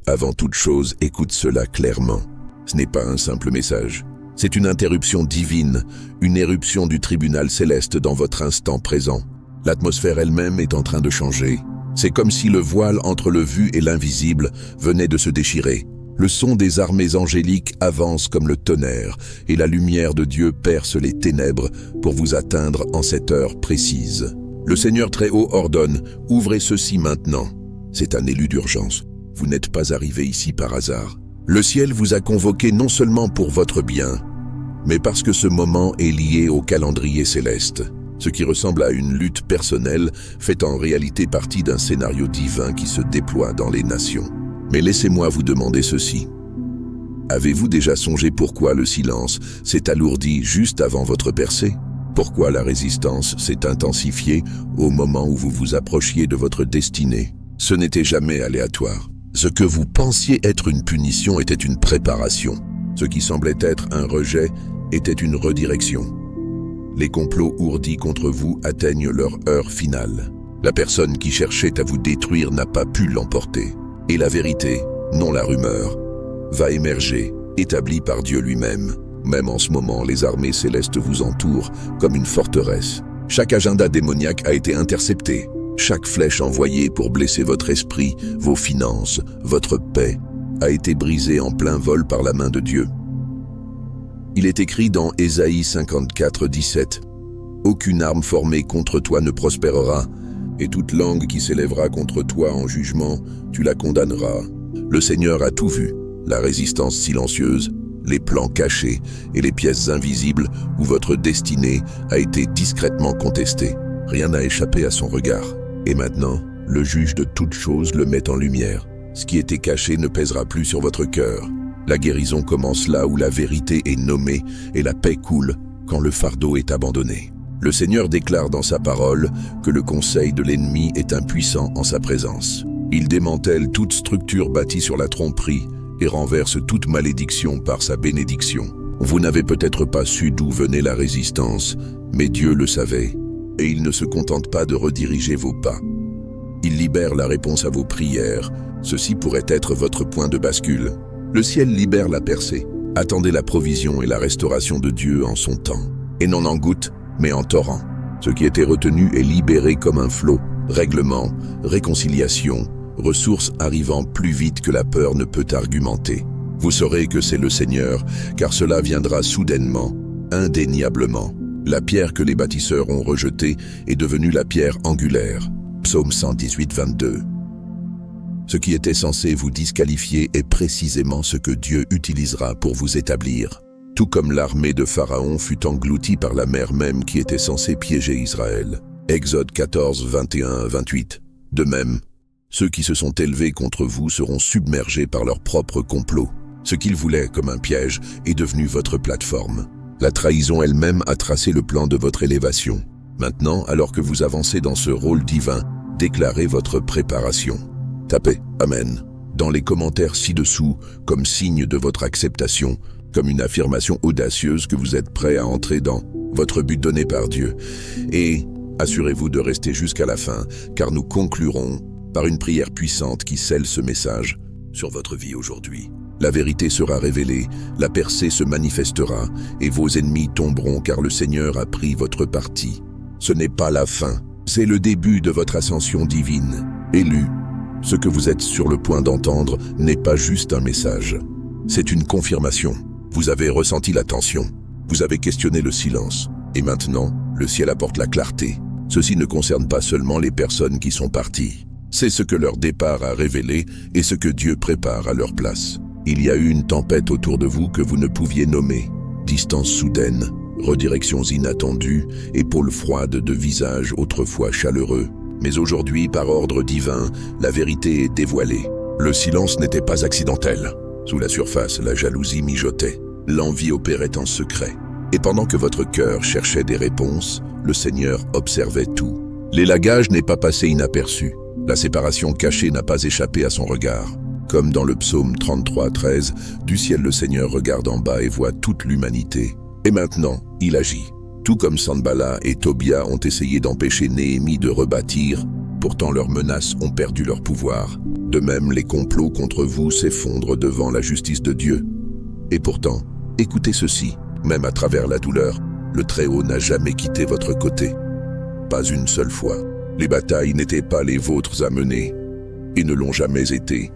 Avant toute chose, écoute cela clairement. Ce n'est pas un simple message. C'est une interruption divine, une éruption du tribunal céleste dans votre instant présent. L'atmosphère elle-même est en train de changer. C'est comme si le voile entre le vu et l'invisible venait de se déchirer. Le son des armées angéliques avance comme le tonnerre, et la lumière de Dieu perce les ténèbres pour vous atteindre en cette heure précise. Le Seigneur Très-Haut ordonne, ouvrez ceci maintenant. C'est un élu d'urgence. Vous n'êtes pas arrivé ici par hasard. Le ciel vous a convoqué non seulement pour votre bien, mais parce que ce moment est lié au calendrier céleste. Ce qui ressemble à une lutte personnelle fait en réalité partie d'un scénario divin qui se déploie dans les nations. Mais laissez-moi vous demander ceci. Avez-vous déjà songé pourquoi le silence s'est alourdi juste avant votre percée? Pourquoi la résistance s'est intensifiée au moment où vous vous approchiez de votre destinée? Ce n'était jamais aléatoire. Ce que vous pensiez être une punition était une préparation. Ce qui semblait être un rejet était une redirection. Les complots ourdis contre vous atteignent leur heure finale. La personne qui cherchait à vous détruire n'a pas pu l'emporter. Et la vérité, non la rumeur, va émerger, établie par Dieu lui-même. Même en ce moment, les armées célestes vous entourent comme une forteresse. Chaque agenda démoniaque a été intercepté. Chaque flèche envoyée pour blesser votre esprit, vos finances, votre paix, a été brisée en plein vol par la main de Dieu. Il est écrit dans Ésaïe 54, 17 « Aucune arme formée contre toi ne prospérera, et toute langue qui s'élèvera contre toi en jugement, tu la condamneras. » Le Seigneur a tout vu, la résistance silencieuse, les plans cachés et les pièces invisibles où votre destinée a été discrètement contestée. Rien n'a échappé à son regard. Et maintenant, le juge de toutes choses le met en lumière. Ce qui était caché ne pèsera plus sur votre cœur. La guérison commence là où la vérité est nommée et la paix coule quand le fardeau est abandonné. Le Seigneur déclare dans sa parole que le conseil de l'ennemi est impuissant en sa présence. Il démantèle toute structure bâtie sur la tromperie et renverse toute malédiction par sa bénédiction. Vous n'avez peut-être pas su d'où venait la résistance, mais Dieu le savait. Et il ne se contente pas de rediriger vos pas. Il libère la réponse à vos prières. Ceci pourrait être votre point de bascule. Le ciel libère la percée. Attendez la provision et la restauration de Dieu en son temps. Et non en gouttes, mais en torrent. Ce qui était retenu est libéré comme un flot. Règlement, réconciliation, ressources arrivant plus vite que la peur ne peut argumenter. Vous saurez que c'est le Seigneur, car cela viendra soudainement, indéniablement. La pierre que les bâtisseurs ont rejetée est devenue la pierre angulaire. Psaume 118, 22. Ce qui était censé vous disqualifier est précisément ce que Dieu utilisera pour vous établir. Tout comme l'armée de Pharaon fut engloutie par la mer même qui était censée piéger Israël. Exode 14, 21, 28. De même, ceux qui se sont élevés contre vous seront submergés par leur propre complot. Ce qu'ils voulaient comme un piège est devenu votre plateforme. La trahison elle-même a tracé le plan de votre élévation. Maintenant, alors que vous avancez dans ce rôle divin, déclarez votre préparation. Tapez « Amen » dans les commentaires ci-dessous comme signe de votre acceptation, comme une affirmation audacieuse que vous êtes prêt à entrer dans votre but donné par Dieu. Et assurez-vous de rester jusqu'à la fin, car nous conclurons par une prière puissante qui scelle ce message sur votre vie aujourd'hui. La vérité sera révélée, la percée se manifestera, et vos ennemis tomberont car le Seigneur a pris votre parti. Ce n'est pas la fin, c'est le début de votre ascension divine. Élu, ce que vous êtes sur le point d'entendre n'est pas juste un message. C'est une confirmation. Vous avez ressenti la tension, vous avez questionné le silence, et maintenant, le ciel apporte la clarté. Ceci ne concerne pas seulement les personnes qui sont parties. C'est ce que leur départ a révélé et ce que Dieu prépare à leur place. Il y a eu une tempête autour de vous que vous ne pouviez nommer. Distance soudaine, redirections inattendues, épaules froides de visages autrefois chaleureux. Mais aujourd'hui, par ordre divin, la vérité est dévoilée. Le silence n'était pas accidentel. Sous la surface, la jalousie mijotait. L'envie opérait en secret. Et pendant que votre cœur cherchait des réponses, le Seigneur observait tout. L'élagage n'est pas passé inaperçu. La séparation cachée n'a pas échappé à son regard. Comme dans le psaume 33, 13, du ciel le Seigneur regarde en bas et voit toute l'humanité. Et maintenant, il agit. Tout comme Sanballat et Tobia ont essayé d'empêcher Néhémie de rebâtir, Pourtant leurs menaces ont perdu leur pouvoir. De même, les complots contre vous s'effondrent devant la justice de Dieu. Et pourtant, écoutez ceci, même à travers la douleur, le Très-Haut n'a jamais quitté votre côté. Pas une seule fois. Les batailles n'étaient pas les vôtres à mener, et ne l'ont jamais été.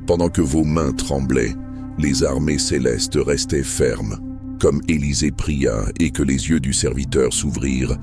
Pendant que vos mains tremblaient, les armées célestes restaient fermes. Comme Élisée pria et que les yeux du serviteur s'ouvrirent,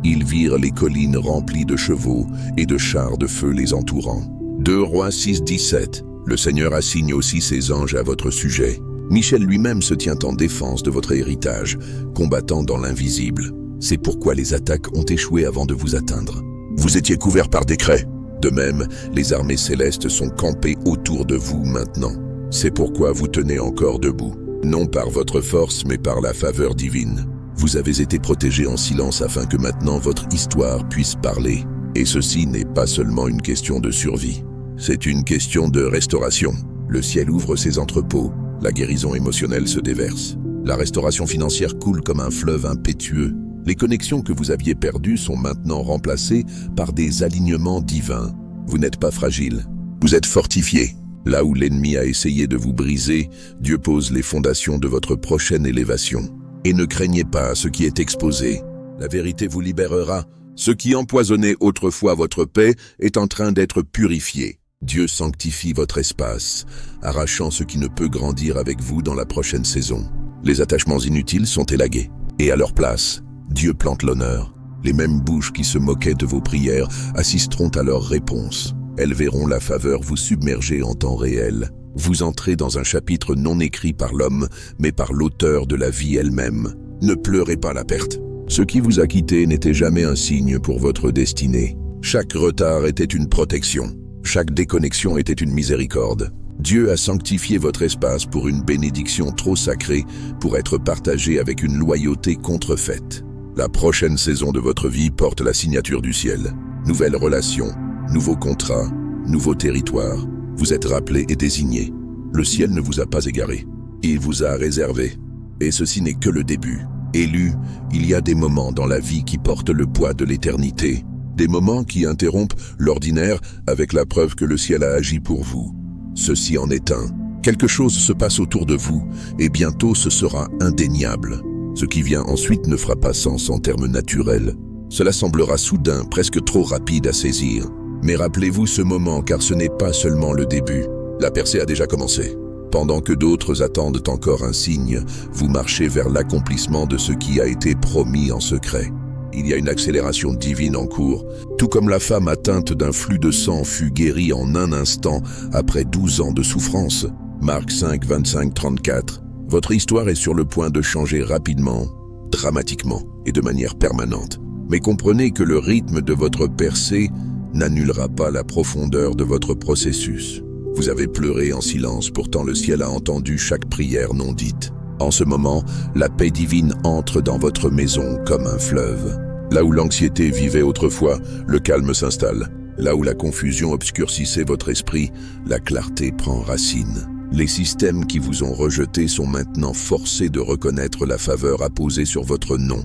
ils virent les collines remplies de chevaux et de chars de feu les entourant. 2 Rois 6, 17. Le Seigneur assigne aussi ses anges à votre sujet. Michel lui-même se tient en défense de votre héritage, combattant dans l'invisible. C'est pourquoi les attaques ont échoué avant de vous atteindre. Vous étiez couvert par décret. De même, les armées célestes sont campées autour de vous maintenant. C'est pourquoi vous tenez encore debout. Non par votre force, mais par la faveur divine. Vous avez été protégés en silence afin que maintenant votre histoire puisse parler. Et ceci n'est pas seulement une question de survie. C'est une question de restauration. Le ciel ouvre ses entrepôts, la guérison émotionnelle se déverse. La restauration financière coule comme un fleuve impétueux. Les connexions que vous aviez perdues sont maintenant remplacées par des alignements divins. Vous n'êtes pas fragile, vous êtes fortifié. Là où l'ennemi a essayé de vous briser, Dieu pose les fondations de votre prochaine élévation. Et ne craignez pas ce qui est exposé. La vérité vous libérera. Ce qui empoisonnait autrefois votre paix est en train d'être purifié. Dieu sanctifie votre espace, arrachant ce qui ne peut grandir avec vous dans la prochaine saison. Les attachements inutiles sont élagués. Et à leur place, Dieu plante l'honneur. Les mêmes bouches qui se moquaient de vos prières assisteront à leurs réponses. Elles verront la faveur vous submerger en temps réel. Vous entrez dans un chapitre non écrit par l'homme, mais par l'auteur de la vie elle-même. Ne pleurez pas la perte. Ce qui vous a quitté n'était jamais un signe pour votre destinée. Chaque retard était une protection. Chaque déconnexion était une miséricorde. Dieu a sanctifié votre espace pour une bénédiction trop sacrée pour être partagée avec une loyauté contrefaite. La prochaine saison de votre vie porte la signature du ciel. Nouvelles relations, nouveaux contrats, nouveaux territoires. Vous êtes rappelés et désignés. Le ciel ne vous a pas égaré. Il vous a réservé. Et ceci n'est que le début. Élu, il y a des moments dans la vie qui portent le poids de l'éternité. Des moments qui interrompent l'ordinaire avec la preuve que le ciel a agi pour vous. Ceci en est un. Quelque chose se passe autour de vous et bientôt ce sera indéniable. Ce qui vient ensuite ne fera pas sens en termes naturels. Cela semblera soudain, presque trop rapide à saisir. Mais rappelez-vous ce moment car ce n'est pas seulement le début. La percée a déjà commencé. Pendant que d'autres attendent encore un signe, vous marchez vers l'accomplissement de ce qui a été promis en secret. Il y a une accélération divine en cours, tout comme la femme atteinte d'un flux de sang fut guérie en un instant après 12 ans de souffrance. Marc 5, 25, 34. Votre histoire est sur le point de changer rapidement, dramatiquement et de manière permanente. Mais comprenez que le rythme de votre percée n'annulera pas la profondeur de votre processus. Vous avez pleuré en silence, pourtant le ciel a entendu chaque prière non dite. En ce moment, la paix divine entre dans votre maison comme un fleuve. Là où l'anxiété vivait autrefois, le calme s'installe. Là où la confusion obscurcissait votre esprit, la clarté prend racine. Les systèmes qui vous ont rejeté sont maintenant forcés de reconnaître la faveur apposée sur votre nom.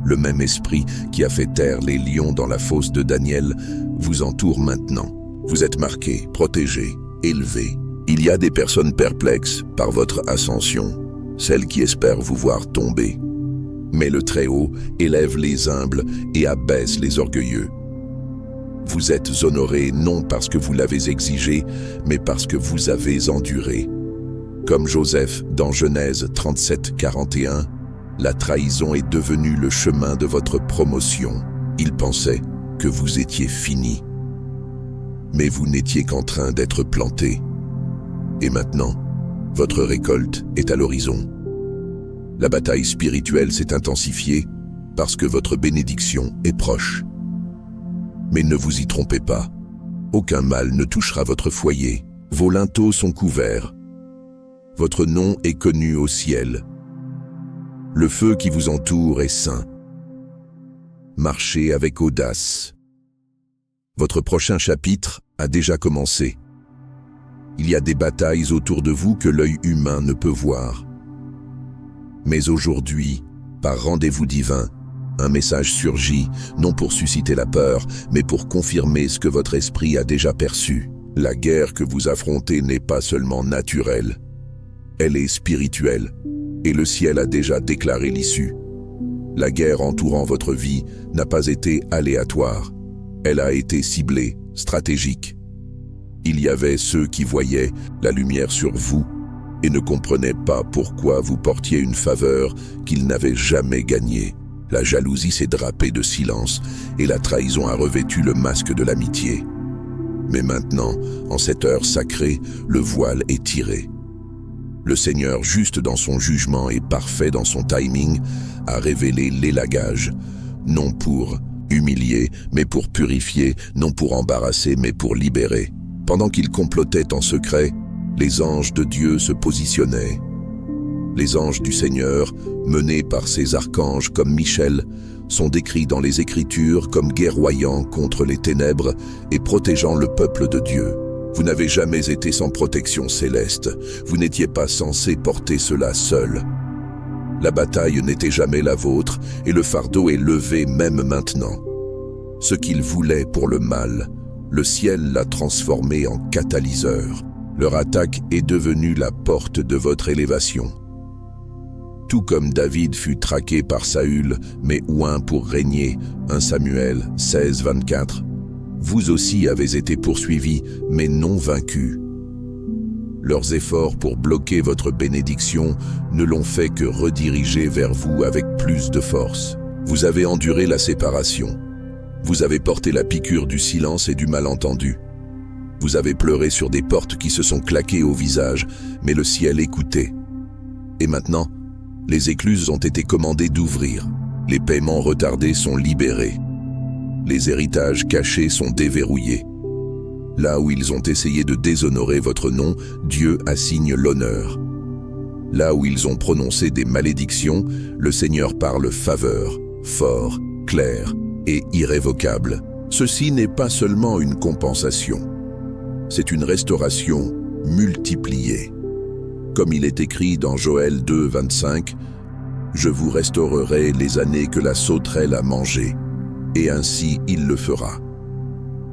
Le même esprit qui a fait taire les lions dans la fosse de Daniel vous entoure maintenant. Vous êtes marqué, protégé, élevé. Il y a des personnes perplexes par votre ascension, celles qui espèrent vous voir tomber. Mais le Très-Haut élève les humbles et abaisse les orgueilleux. Vous êtes honorés non parce que vous l'avez exigé, mais parce que vous avez enduré. Comme Joseph dans Genèse 37, 41, la trahison est devenue le chemin de votre promotion. Il pensait que vous étiez fini. Mais vous n'étiez qu'en train d'être planté. Et maintenant, votre récolte est à l'horizon. La bataille spirituelle s'est intensifiée parce que votre bénédiction est proche. Mais ne vous y trompez pas. Aucun mal ne touchera votre foyer. Vos linteaux sont couverts. Votre nom est connu au ciel. Le feu qui vous entoure est saint. Marchez avec audace. Votre prochain chapitre a déjà commencé. Il y a des batailles autour de vous que l'œil humain ne peut voir. Mais aujourd'hui, par rendez-vous divin, Un message surgit, non pour susciter la peur, mais pour confirmer ce que votre esprit a déjà perçu. La guerre que vous affrontez n'est pas seulement naturelle, elle est spirituelle, et le ciel a déjà déclaré l'issue. La guerre entourant votre vie n'a pas été aléatoire, elle a été ciblée, stratégique. Il y avait ceux qui voyaient la lumière sur vous et ne comprenaient pas pourquoi vous portiez une faveur qu'ils n'avaient jamais gagnée. La jalousie s'est drapée de silence et la trahison a revêtu le masque de l'amitié. Mais maintenant, en cette heure sacrée, le voile est tiré. Le Seigneur, juste dans son jugement et parfait dans son timing, a révélé l'élagage, non pour humilier, mais pour purifier, non pour embarrasser, mais pour libérer. Pendant qu'il complotait en secret, les anges de Dieu se positionnaient. Les anges du Seigneur, menés par ces archanges comme Michel, sont décrits dans les Écritures comme guerroyant contre les ténèbres et protégeant le peuple de Dieu. Vous n'avez jamais été sans protection céleste, vous n'étiez pas censé porter cela seul. La bataille n'était jamais la vôtre et le fardeau est levé même maintenant. Ce qu'il voulait pour le mal, le ciel l'a transformé en catalyseur. Leur attaque est devenue la porte de votre élévation. Tout comme David fut traqué par Saül, mais oint pour régner, 1 Samuel 16, 24, vous aussi avez été poursuivis, mais non vaincus. Leurs efforts pour bloquer votre bénédiction ne l'ont fait que rediriger vers vous avec plus de force. Vous avez enduré la séparation. Vous avez porté la piqûre du silence et du malentendu. Vous avez pleuré sur des portes qui se sont claquées au visage, mais le ciel écoutait. Et maintenant, les écluses ont été commandées d'ouvrir. Les paiements retardés sont libérés. Les héritages cachés sont déverrouillés. Là où ils ont essayé de déshonorer votre nom, Dieu assigne l'honneur. Là où ils ont prononcé des malédictions, le Seigneur parle faveur, fort, clair et irrévocable. Ceci n'est pas seulement une compensation. C'est une restauration multipliée. Comme il est écrit dans Joël 2, 25, « Je vous restaurerai les années que la sauterelle a mangées, et ainsi il le fera. »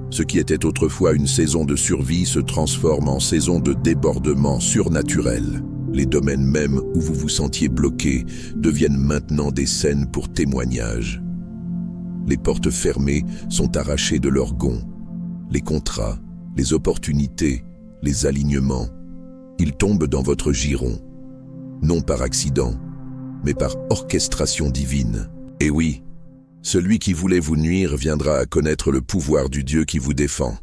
Ce qui était autrefois une saison de survie se transforme en saison de débordement surnaturel. Les domaines mêmes où vous vous sentiez bloqué deviennent maintenant des scènes pour témoignage. Les portes fermées sont arrachées de leurs gonds. Les contrats, les opportunités, les alignements, ils tombent dans votre giron, non par accident, mais par orchestration divine. Et oui, celui qui voulait vous nuire viendra à connaître le pouvoir du Dieu qui vous défend.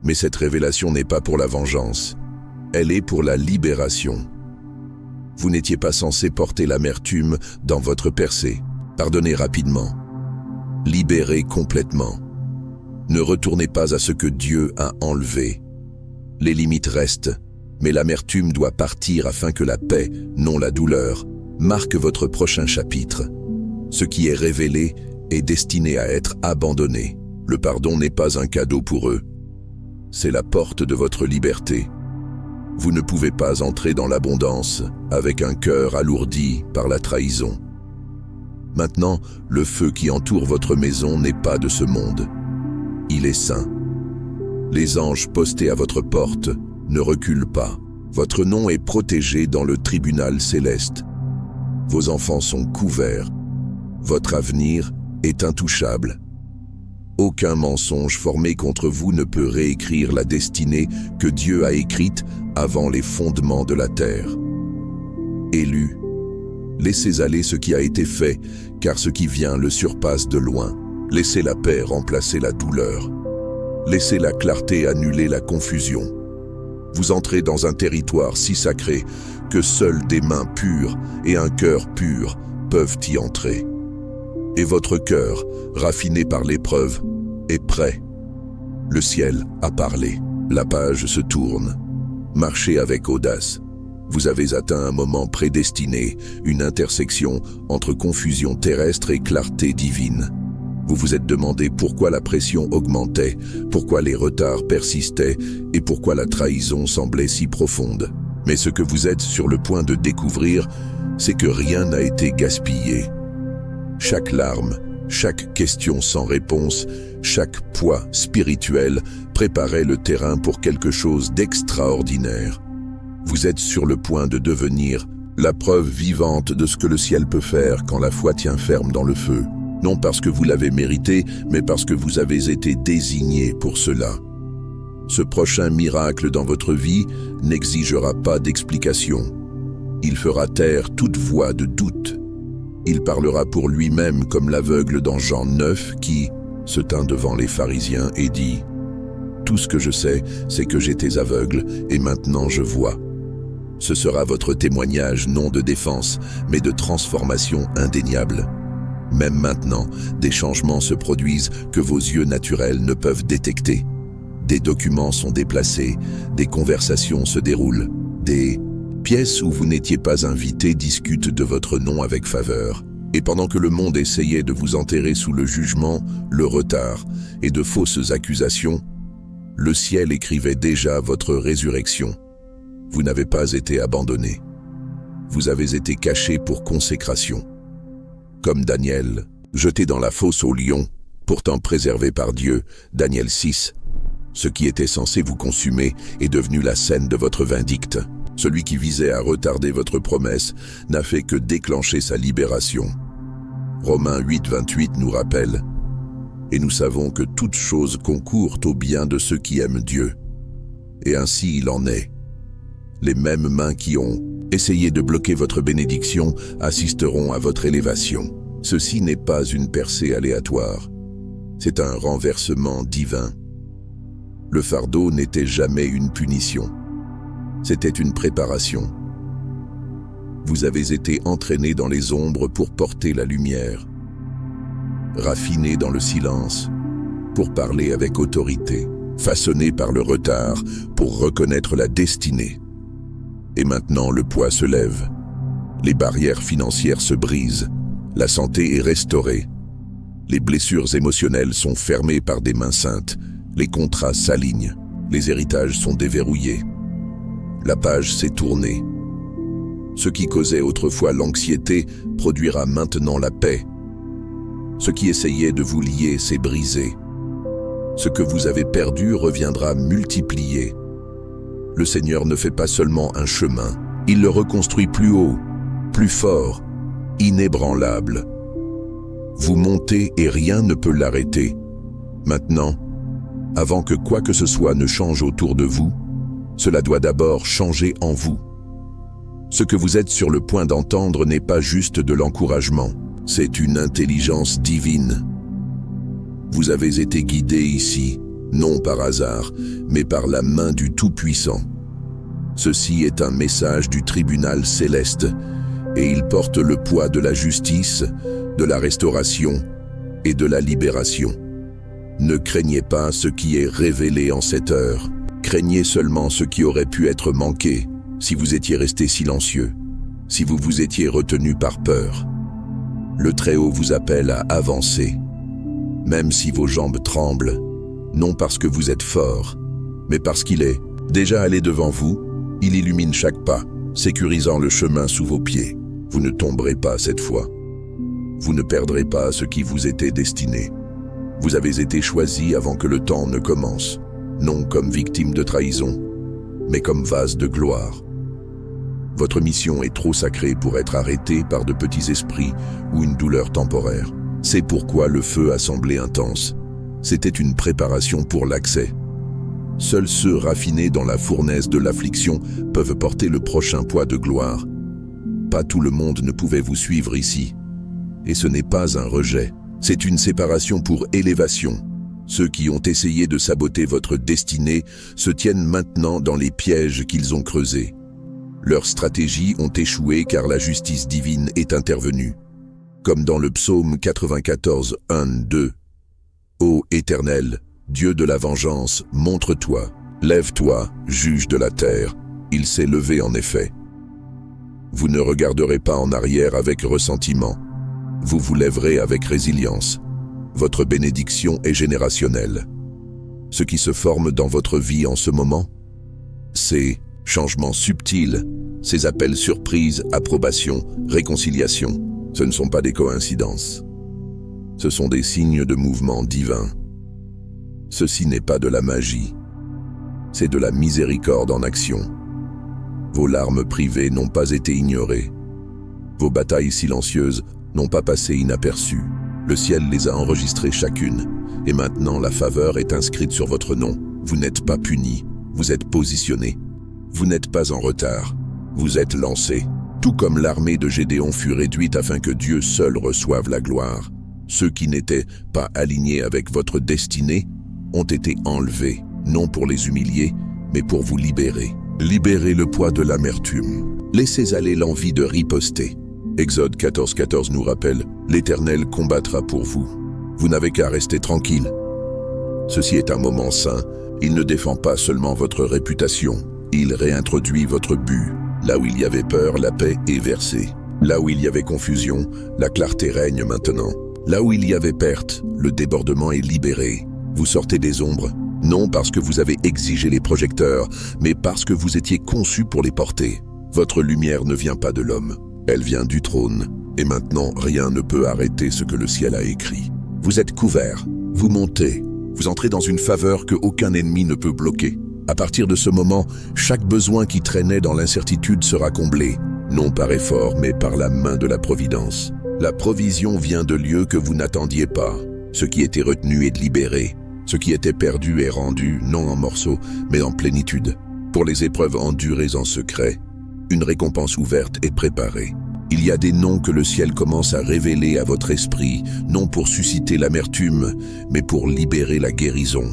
Mais cette révélation n'est pas pour la vengeance, elle est pour la libération. Vous n'étiez pas censé porter l'amertume dans votre percée. Pardonnez rapidement. Libérez complètement. Ne retournez pas à ce que Dieu a enlevé. Les limites restent, mais l'amertume doit partir afin que la paix, non la douleur, marque votre prochain chapitre. Ce qui est révélé est destiné à être abandonné. Le pardon n'est pas un cadeau pour eux. C'est la porte de votre liberté. Vous ne pouvez pas entrer dans l'abondance avec un cœur alourdi par la trahison. Maintenant, le feu qui entoure votre maison n'est pas de ce monde. Il est saint. Les anges postés à votre porte ne reculent pas. Votre nom est protégé dans le tribunal céleste. Vos enfants sont couverts. Votre avenir est intouchable. Aucun mensonge formé contre vous ne peut réécrire la destinée que Dieu a écrite avant les fondements de la terre. Élus, laissez aller ce qui a été fait, car ce qui vient le surpasse de loin. Laissez la paix remplacer la douleur. Laissez la clarté annuler la confusion. Vous entrez dans un territoire si sacré que seules des mains pures et un cœur pur peuvent y entrer. Et votre cœur, raffiné par l'épreuve, est prêt. Le ciel a parlé. La page se tourne. Marchez avec audace. Vous avez atteint un moment prédestiné, une intersection entre confusion terrestre et clarté divine. Vous vous êtes demandé pourquoi la pression augmentait, pourquoi les retards persistaient et pourquoi la trahison semblait si profonde. Mais ce que vous êtes sur le point de découvrir, c'est que rien n'a été gaspillé. Chaque larme, chaque question sans réponse, chaque poids spirituel préparait le terrain pour quelque chose d'extraordinaire. Vous êtes sur le point de devenir la preuve vivante de ce que le ciel peut faire quand la foi tient ferme dans le feu. Non parce que vous l'avez mérité, mais parce que vous avez été désigné pour cela. Ce prochain miracle dans votre vie n'exigera pas d'explication. Il fera taire toute voix de doute. Il parlera pour lui-même comme l'aveugle dans Jean 9 qui se tint devant les pharisiens et dit « Tout ce que je sais, c'est que j'étais aveugle et maintenant je vois. » Ce sera votre témoignage non de défense, mais de transformation indéniable. Même maintenant, des changements se produisent que vos yeux naturels ne peuvent détecter. Des documents sont déplacés, des conversations se déroulent, des pièces où vous n'étiez pas invité discutent de votre nom avec faveur. Et pendant que le monde essayait de vous enterrer sous le jugement, le retard et de fausses accusations, le ciel écrivait déjà votre résurrection. Vous n'avez pas été abandonné. Vous avez été caché pour consécration. Comme Daniel, jeté dans la fosse au lion, pourtant préservé par Dieu, Daniel 6. Ce qui était censé vous consumer est devenu la scène de votre vindicte. Celui qui visait à retarder votre promesse n'a fait que déclencher sa libération. Romains 8, 28 nous rappelle « Et nous savons que toutes choses concourent au bien de ceux qui aiment Dieu. Et ainsi il en est. Les mêmes mains qui ont essayé de bloquer votre bénédiction assisteront à votre élévation. Ceci n'est pas une percée aléatoire. C'est un renversement divin. Le fardeau n'était jamais une punition. C'était une préparation. Vous avez été entraîné dans les ombres pour porter la lumière, raffiné dans le silence pour parler avec autorité, façonné par le retard pour reconnaître la destinée. Et maintenant le poids se lève, les barrières financières se brisent, la santé est restaurée, les blessures émotionnelles sont fermées par des mains saintes, les contrats s'alignent, les héritages sont déverrouillés. La page s'est tournée. Ce qui causait autrefois l'anxiété produira maintenant la paix. Ce qui essayait de vous lier s'est brisé. Ce que vous avez perdu reviendra multiplié. Le Seigneur ne fait pas seulement un chemin, il le reconstruit plus haut, plus fort, inébranlable. Vous montez et rien ne peut l'arrêter. Maintenant, avant que quoi que ce soit ne change autour de vous, cela doit d'abord changer en vous. Ce que vous êtes sur le point d'entendre n'est pas juste de l'encouragement, c'est une intelligence divine. Vous avez été guidé ici, non par hasard, mais par la main du Tout-Puissant. Ceci est un message du tribunal céleste, et il porte le poids de la justice, de la restauration et de la libération. Ne craignez pas ce qui est révélé en cette heure. Craignez seulement ce qui aurait pu être manqué si vous étiez resté silencieux, si vous vous étiez retenu par peur. Le Très-Haut vous appelle à avancer, même si vos jambes tremblent, non parce que vous êtes fort, mais parce qu'il est déjà allé devant vous, il illumine chaque pas, sécurisant le chemin sous vos pieds. Vous ne tomberez pas cette fois. Vous ne perdrez pas ce qui vous était destiné. Vous avez été choisi avant que le temps ne commence, non comme victime de trahison, mais comme vase de gloire. Votre mission est trop sacrée pour être arrêtée par de petits esprits ou une douleur temporaire. C'est pourquoi le feu a semblé intense. C'était une préparation pour l'accès. Seuls ceux raffinés dans la fournaise de l'affliction peuvent porter le prochain poids de gloire. Pas tout le monde ne pouvait vous suivre ici. Et ce n'est pas un rejet, c'est une séparation pour élévation. Ceux qui ont essayé de saboter votre destinée se tiennent maintenant dans les pièges qu'ils ont creusés. Leurs stratégies ont échoué car la justice divine est intervenue. Comme dans le psaume 94, 1-2. Ô Éternel, Dieu de la vengeance, montre-toi, lève-toi, juge de la terre. Il s'est levé en effet. Vous ne regarderez pas en arrière avec ressentiment. Vous vous lèverez avec résilience. Votre bénédiction est générationnelle. Ce qui se forme dans votre vie en ce moment, ces changements subtils, ces appels surprises, approbation, réconciliation, ce ne sont pas des coïncidences. Ce sont des signes de mouvement divin. Ceci n'est pas de la magie, c'est de la miséricorde en action. Vos larmes privées n'ont pas été ignorées. Vos batailles silencieuses n'ont pas passé inaperçues. Le ciel les a enregistrées chacune, et maintenant la faveur est inscrite sur votre nom. Vous n'êtes pas puni, vous êtes positionné. Vous n'êtes pas en retard, vous êtes lancé. Tout comme l'armée de Gédéon fut réduite afin que Dieu seul reçoive la gloire. Ceux qui n'étaient pas alignés avec votre destinée ont été enlevés, non pour les humilier, mais pour vous libérer. Libérez le poids de l'amertume. Laissez aller l'envie de riposter. Exode 14:14 nous rappelle « L'Éternel combattra pour vous. Vous n'avez qu'à rester tranquille. » Ceci est un moment saint. Il ne défend pas seulement votre réputation. Il réintroduit votre but. Là où il y avait peur, la paix est versée. Là où il y avait confusion, la clarté règne maintenant. Là où il y avait perte, le débordement est libéré. Vous sortez des ombres, non parce que vous avez exigé les projecteurs, mais parce que vous étiez conçu pour les porter. Votre lumière ne vient pas de l'homme, elle vient du trône. Et maintenant, rien ne peut arrêter ce que le ciel a écrit. Vous êtes couverts, vous montez, vous entrez dans une faveur que aucun ennemi ne peut bloquer. À partir de ce moment, chaque besoin qui traînait dans l'incertitude sera comblé, non par effort, mais par la main de la providence. La provision vient de lieux que vous n'attendiez pas. Ce qui était retenu est libéré. Ce qui était perdu est rendu, non en morceaux, mais en plénitude. Pour les épreuves endurées en secret, une récompense ouverte est préparée. Il y a des noms que le ciel commence à révéler à votre esprit, non pour susciter l'amertume, mais pour libérer la guérison.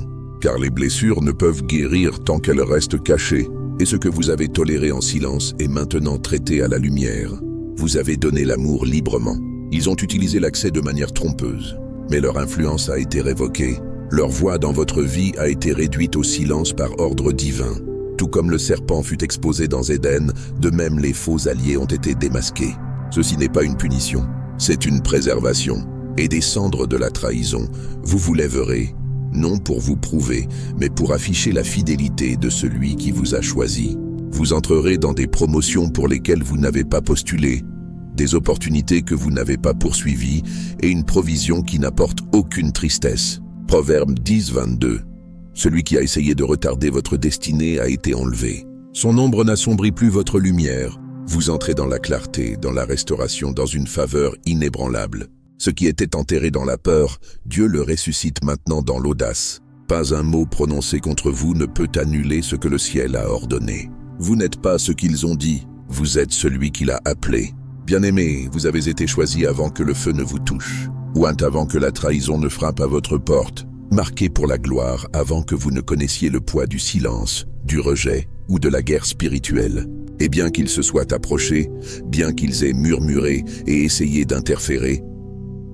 Car les blessures ne peuvent guérir tant qu'elles restent cachées, et ce que vous avez toléré en silence est maintenant traité à la lumière. Vous avez donné l'amour librement. Ils ont utilisé l'accès de manière trompeuse, mais leur influence a été révoquée. Leur voix dans votre vie a été réduite au silence par ordre divin. Tout comme le serpent fut exposé dans Éden, de même les faux alliés ont été démasqués. Ceci n'est pas une punition, c'est une préservation. Et des cendres de la trahison, vous vous lèverez, non pour vous prouver, mais pour afficher la fidélité de celui qui vous a choisi. Vous entrerez dans des promotions pour lesquelles vous n'avez pas postulé, des opportunités que vous n'avez pas poursuivies et une provision qui n'apporte aucune tristesse. Proverbe 10:22. Celui qui a essayé de retarder votre destinée a été enlevé. Son ombre n'assombrit plus votre lumière. Vous entrez dans la clarté, dans la restauration, dans une faveur inébranlable. Ce qui était enterré dans la peur, Dieu le ressuscite maintenant dans l'audace. Pas un mot prononcé contre vous ne peut annuler ce que le ciel a ordonné. Vous n'êtes pas ce qu'ils ont dit, vous êtes celui qu'il a appelé. Bien-aimé, vous avez été choisi avant que le feu ne vous touche, ou avant que la trahison ne frappe à votre porte, marqué pour la gloire avant que vous ne connaissiez le poids du silence, du rejet ou de la guerre spirituelle. Et bien qu'ils se soient approchés, bien qu'ils aient murmuré et essayé d'interférer,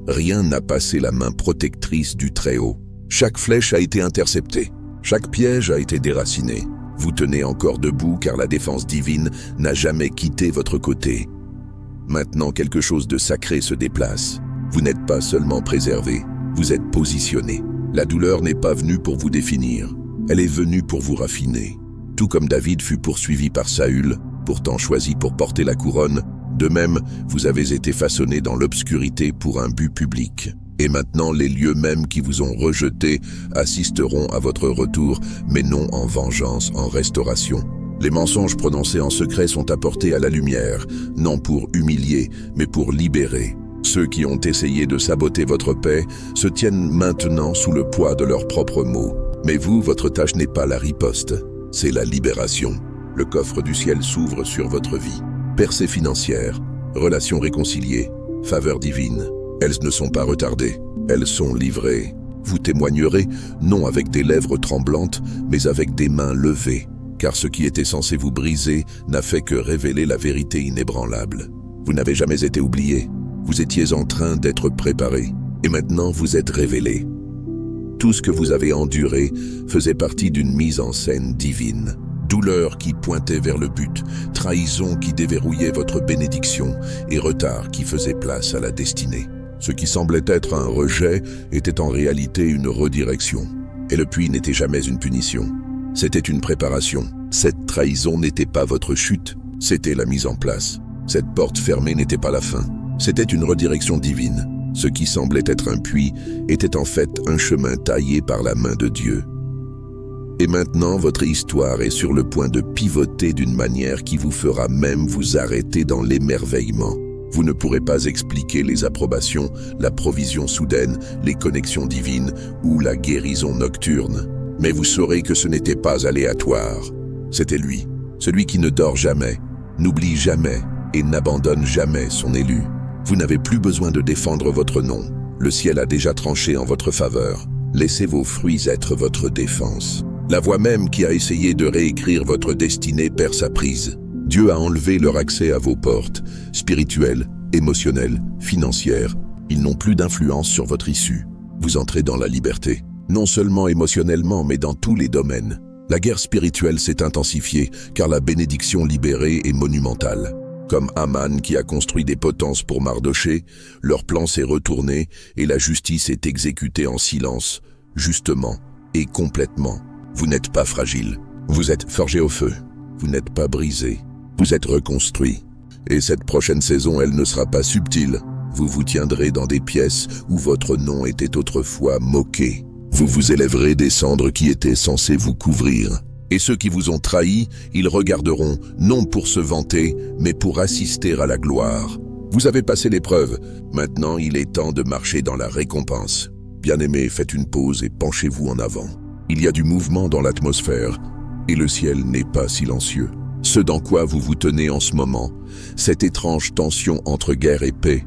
rien n'a passé la main protectrice du Très-Haut. Chaque flèche a été interceptée, chaque piège a été déraciné. Vous tenez encore debout car la défense divine n'a jamais quitté votre côté. Maintenant, quelque chose de sacré se déplace. Vous n'êtes pas seulement préservé, vous êtes positionné. La douleur n'est pas venue pour vous définir, elle est venue pour vous raffiner. Tout comme David fut poursuivi par Saül, pourtant choisi pour porter la couronne, de même, vous avez été façonné dans l'obscurité pour un but public. Et maintenant, les lieux mêmes qui vous ont rejeté assisteront à votre retour, mais non en vengeance, en restauration. Les mensonges prononcés en secret sont apportés à la lumière, non pour humilier, mais pour libérer. Ceux qui ont essayé de saboter votre paix se tiennent maintenant sous le poids de leurs propres mots. Mais vous, votre tâche n'est pas la riposte, c'est la libération. Le coffre du ciel s'ouvre sur votre vie. Percée financière, relations réconciliées, faveur divine. Elles ne sont pas retardées, elles sont livrées. Vous témoignerez, non avec des lèvres tremblantes, mais avec des mains levées. Car ce qui était censé vous briser n'a fait que révéler la vérité inébranlable. Vous n'avez jamais été oublié, vous étiez en train d'être préparé, et maintenant vous êtes révélé. Tout ce que vous avez enduré faisait partie d'une mise en scène divine. Douleur qui pointait vers le but, trahison qui déverrouillait votre bénédiction, et retard qui faisait place à la destinée. Ce qui semblait être un rejet était en réalité une redirection. Et le puits n'était jamais une punition. C'était une préparation. Cette trahison n'était pas votre chute, c'était la mise en place. Cette porte fermée n'était pas la fin. C'était une redirection divine. Ce qui semblait être un puits était en fait un chemin taillé par la main de Dieu. Et maintenant, votre histoire est sur le point de pivoter d'une manière qui vous fera même vous arrêter dans l'émerveillement. Vous ne pourrez pas expliquer les approbations, la provision soudaine, les connexions divines ou la guérison nocturne. Mais vous saurez que ce n'était pas aléatoire. C'était lui, celui qui ne dort jamais, n'oublie jamais et n'abandonne jamais son élu. Vous n'avez plus besoin de défendre votre nom. Le ciel a déjà tranché en votre faveur. Laissez vos fruits être votre défense. La voix même qui a essayé de réécrire votre destinée perd sa prise. Dieu a enlevé leur accès à vos portes, spirituelles, émotionnelles, financières. Ils n'ont plus d'influence sur votre issue. Vous entrez dans la liberté, non seulement émotionnellement, mais dans tous les domaines. La guerre spirituelle s'est intensifiée, car la bénédiction libérée est monumentale. Comme Haman qui a construit des potences pour Mardoché, leur plan s'est retourné et la justice est exécutée en silence, justement et complètement. Vous n'êtes pas fragile, vous êtes forgé au feu, vous n'êtes pas brisé, vous êtes reconstruit. Et cette prochaine saison, elle ne sera pas subtile. Vous vous tiendrez dans des pièces où votre nom était autrefois moqué. Vous vous élèverez des cendres qui étaient censées vous couvrir. Et ceux qui vous ont trahi, ils regarderont, non pour se vanter, mais pour assister à la gloire. Vous avez passé l'épreuve, maintenant il est temps de marcher dans la récompense. Bien-aimés, faites une pause et penchez-vous en avant. Il y a du mouvement dans l'atmosphère, et le ciel n'est pas silencieux. Ce dans quoi vous vous tenez en ce moment, cette étrange tension entre guerre et paix,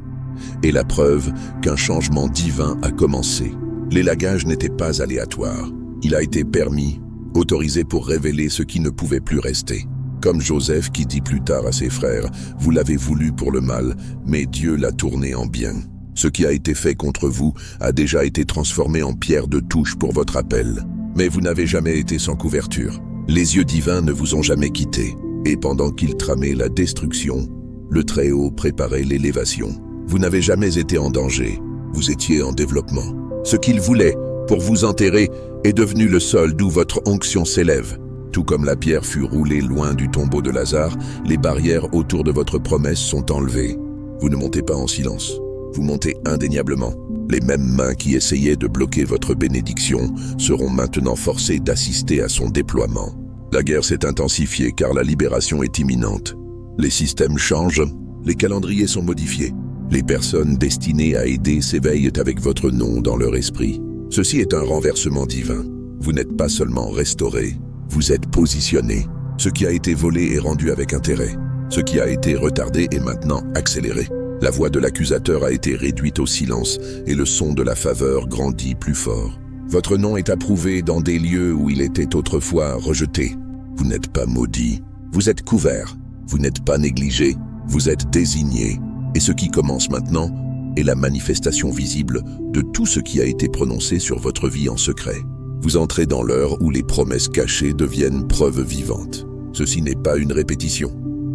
est la preuve qu'un changement divin a commencé. L'élagage n'était pas aléatoire. Il a été permis, autorisé pour révéler ce qui ne pouvait plus rester. Comme Joseph qui dit plus tard à ses frères, « Vous l'avez voulu pour le mal, mais Dieu l'a tourné en bien. » Ce qui a été fait contre vous a déjà été transformé en pierre de touche pour votre appel. Mais vous n'avez jamais été sans couverture. Les yeux divins ne vous ont jamais quitté. Et pendant qu'ils tramaient la destruction, le Très-Haut préparait l'élévation. Vous n'avez jamais été en danger. Vous étiez en développement. Ce qu'il voulait, pour vous enterrer, est devenu le sol d'où votre onction s'élève. Tout comme la pierre fut roulée loin du tombeau de Lazare, les barrières autour de votre promesse sont enlevées. Vous ne montez pas en silence. Vous montez indéniablement. Les mêmes mains qui essayaient de bloquer votre bénédiction seront maintenant forcées d'assister à son déploiement. La guerre s'est intensifiée car la libération est imminente. Les systèmes changent, les calendriers sont modifiés. Les personnes destinées à aider s'éveillent avec votre nom dans leur esprit. Ceci est un renversement divin. Vous n'êtes pas seulement restauré, vous êtes positionné. Ce qui a été volé est rendu avec intérêt. Ce qui a été retardé est maintenant accéléré. La voix de l'accusateur a été réduite au silence et le son de la faveur grandit plus fort. Votre nom est approuvé dans des lieux où il était autrefois rejeté. Vous n'êtes pas maudit, vous êtes couvert, vous n'êtes pas négligé, vous êtes désigné. Et ce qui commence maintenant est la manifestation visible de tout ce qui a été prononcé sur votre vie en secret. Vous entrez dans l'heure où les promesses cachées deviennent preuves vivantes. Ceci n'est pas une répétition,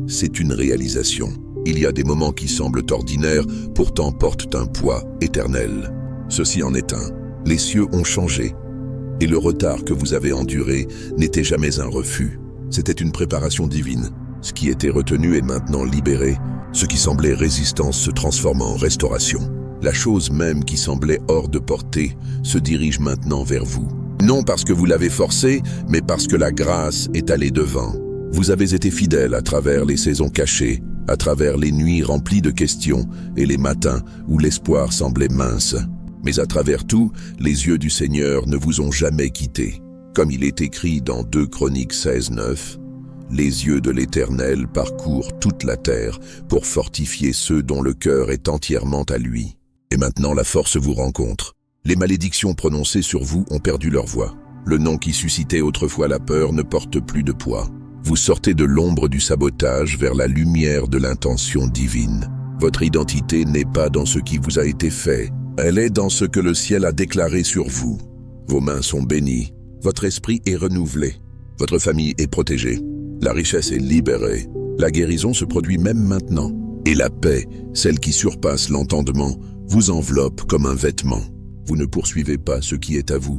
c'est une réalisation. Il y a des moments qui semblent ordinaires, pourtant portent un poids éternel. Ceci en est un. Les cieux ont changé. Et le retard que vous avez enduré n'était jamais un refus. C'était une préparation divine. Ce qui était retenu est maintenant libéré. Ce qui semblait résistance se transforme en restauration. La chose même qui semblait hors de portée se dirige maintenant vers vous. Non parce que vous l'avez forcé, mais parce que la grâce est allée devant. Vous avez été fidèle à travers les saisons cachées, à travers les nuits remplies de questions et les matins où l'espoir semblait mince. Mais à travers tout, les yeux du Seigneur ne vous ont jamais quitté. Comme il est écrit dans 2 Chroniques 16:9, « Les yeux de l'Éternel parcourent toute la terre pour fortifier ceux dont le cœur est entièrement à lui. » Et maintenant la force vous rencontre. Les malédictions prononcées sur vous ont perdu leur voix. Le nom qui suscitait autrefois la peur ne porte plus de poids. Vous sortez de l'ombre du sabotage vers la lumière de l'intention divine. Votre identité n'est pas dans ce qui vous a été fait, elle est dans ce que le ciel a déclaré sur vous. Vos mains sont bénies, votre esprit est renouvelé, votre famille est protégée, la richesse est libérée, la guérison se produit même maintenant, et la paix, celle qui surpasse l'entendement, vous enveloppe comme un vêtement. Vous ne poursuivez pas ce qui est à vous.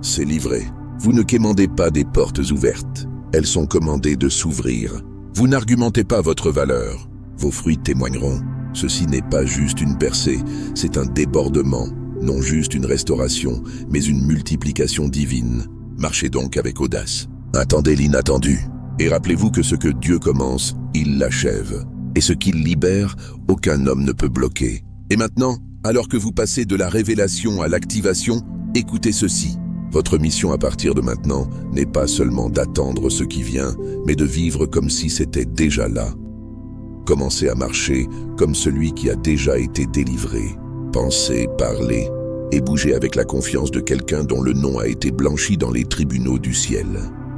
C'est livré. Vous ne quémandez pas des portes ouvertes, elles sont commandées de s'ouvrir. Vous n'argumentez pas votre valeur, vos fruits témoigneront. Ceci n'est pas juste une percée, c'est un débordement, non juste une restauration, mais une multiplication divine. Marchez donc avec audace. Attendez l'inattendu. Et rappelez-vous que ce que Dieu commence, il l'achève. Et ce qu'il libère, aucun homme ne peut bloquer. Et maintenant, alors que vous passez de la révélation à l'activation, écoutez ceci. Votre mission à partir de maintenant n'est pas seulement d'attendre ce qui vient, mais de vivre comme si c'était déjà là. Commencez à marcher comme celui qui a déjà été délivré. Pensez, parlez et bougez avec la confiance de quelqu'un dont le nom a été blanchi dans les tribunaux du ciel.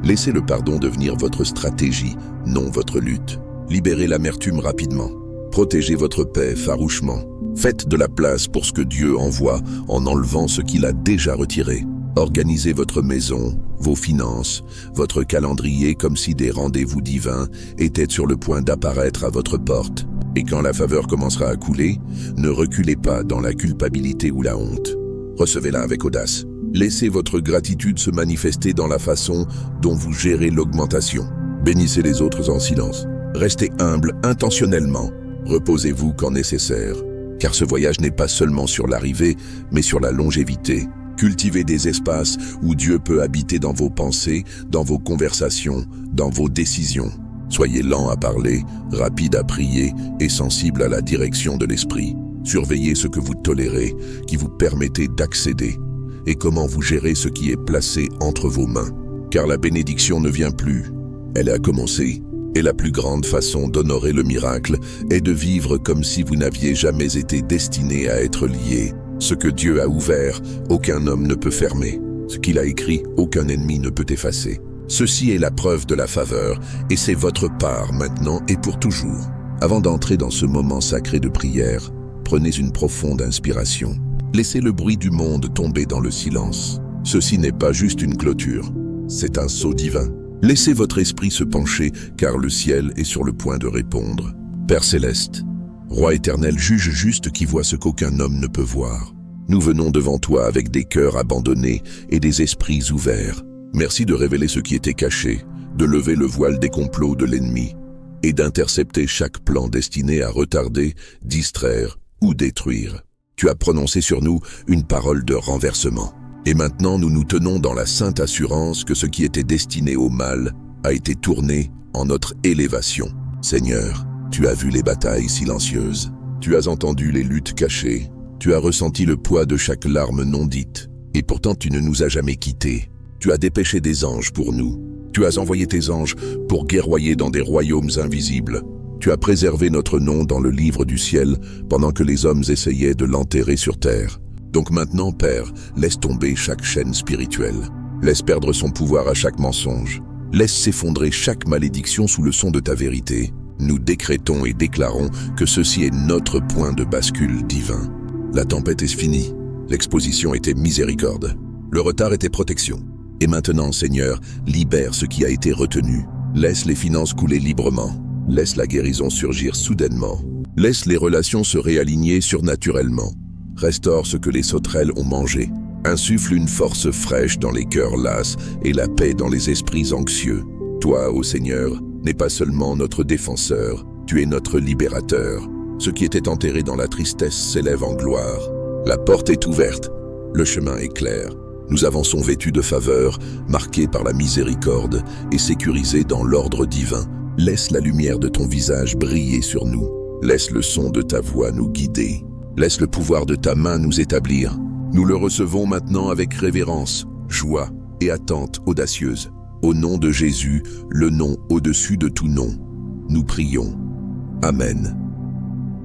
Laissez le pardon devenir votre stratégie, non votre lutte. Libérez l'amertume rapidement. Protégez votre paix farouchement. Faites de la place pour ce que Dieu envoie en enlevant ce qu'il a déjà retiré. Organisez votre maison, vos finances, votre calendrier comme si des rendez-vous divins étaient sur le point d'apparaître à votre porte. Et quand la faveur commencera à couler, ne reculez pas dans la culpabilité ou la honte. Recevez-la avec audace. Laissez votre gratitude se manifester dans la façon dont vous gérez l'augmentation. Bénissez les autres en silence. Restez humble intentionnellement. Reposez-vous quand nécessaire. Car ce voyage n'est pas seulement sur l'arrivée, mais sur la longévité. Cultivez des espaces où Dieu peut habiter dans vos pensées, dans vos conversations, dans vos décisions. Soyez lent à parler, rapide à prier et sensible à la direction de l'esprit. Surveillez ce que vous tolérez, qui vous permettez d'accéder, et comment vous gérez ce qui est placé entre vos mains. Car la bénédiction ne vient plus, elle a commencé. Et la plus grande façon d'honorer le miracle est de vivre comme si vous n'aviez jamais été destiné à être lié. Ce que Dieu a ouvert, aucun homme ne peut fermer. Ce qu'il a écrit, aucun ennemi ne peut effacer. Ceci est la preuve de la faveur, et c'est votre part maintenant et pour toujours. Avant d'entrer dans ce moment sacré de prière, prenez une profonde inspiration. Laissez le bruit du monde tomber dans le silence. Ceci n'est pas juste une clôture, c'est un sceau divin. Laissez votre esprit se pencher, car le ciel est sur le point de répondre. Père céleste, Roi éternel, juge juste qui voit ce qu'aucun homme ne peut voir. Nous venons devant toi avec des cœurs abandonnés et des esprits ouverts. Merci de révéler ce qui était caché, de lever le voile des complots de l'ennemi et d'intercepter chaque plan destiné à retarder, distraire ou détruire. Tu as prononcé sur nous une parole de renversement. Et maintenant, nous nous tenons dans la sainte assurance que ce qui était destiné au mal a été tourné en notre élévation. Seigneur, tu as vu les batailles silencieuses, tu as entendu les luttes cachées, tu as ressenti le poids de chaque larme non dite, et pourtant tu ne nous as jamais quittés. Tu as dépêché des anges pour nous, tu as envoyé tes anges pour guerroyer dans des royaumes invisibles. Tu as préservé notre nom dans le livre du ciel pendant que les hommes essayaient de l'enterrer sur terre. Donc maintenant, Père, laisse tomber chaque chaîne spirituelle. Laisse perdre son pouvoir à chaque mensonge. Laisse s'effondrer chaque malédiction sous le son de ta vérité. Nous décrétons et déclarons que ceci est notre point de bascule divin. La tempête est finie. L'exposition était miséricorde. Le retard était protection. Et maintenant, Seigneur, libère ce qui a été retenu. Laisse les finances couler librement. Laisse la guérison surgir soudainement. Laisse les relations se réaligner surnaturellement. Restaure ce que les sauterelles ont mangé. Insuffle une force fraîche dans les cœurs lasses et la paix dans les esprits anxieux. Toi, ô Seigneur, n'es pas seulement notre défenseur, tu es notre libérateur. Ce qui était enterré dans la tristesse s'élève en gloire. La porte est ouverte, le chemin est clair. Nous avançons vêtus de faveur, marqués par la miséricorde et sécurisés dans l'ordre divin. Laisse la lumière de ton visage briller sur nous. Laisse le son de ta voix nous guider. Laisse le pouvoir de ta main nous établir. Nous le recevons maintenant avec révérence, joie et attente audacieuse. Au nom de Jésus, le nom au-dessus de tout nom, nous prions. Amen.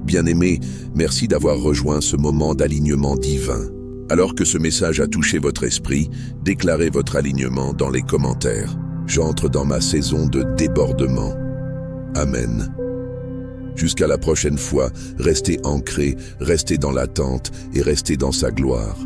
Bien-aimés, merci d'avoir rejoint ce moment d'alignement divin. Alors que ce message a touché votre esprit, déclarez votre alignement dans les commentaires. J'entre dans ma saison de débordement. Amen. Jusqu'à la prochaine fois, restez ancrés, restez dans l'attente et restez dans sa gloire.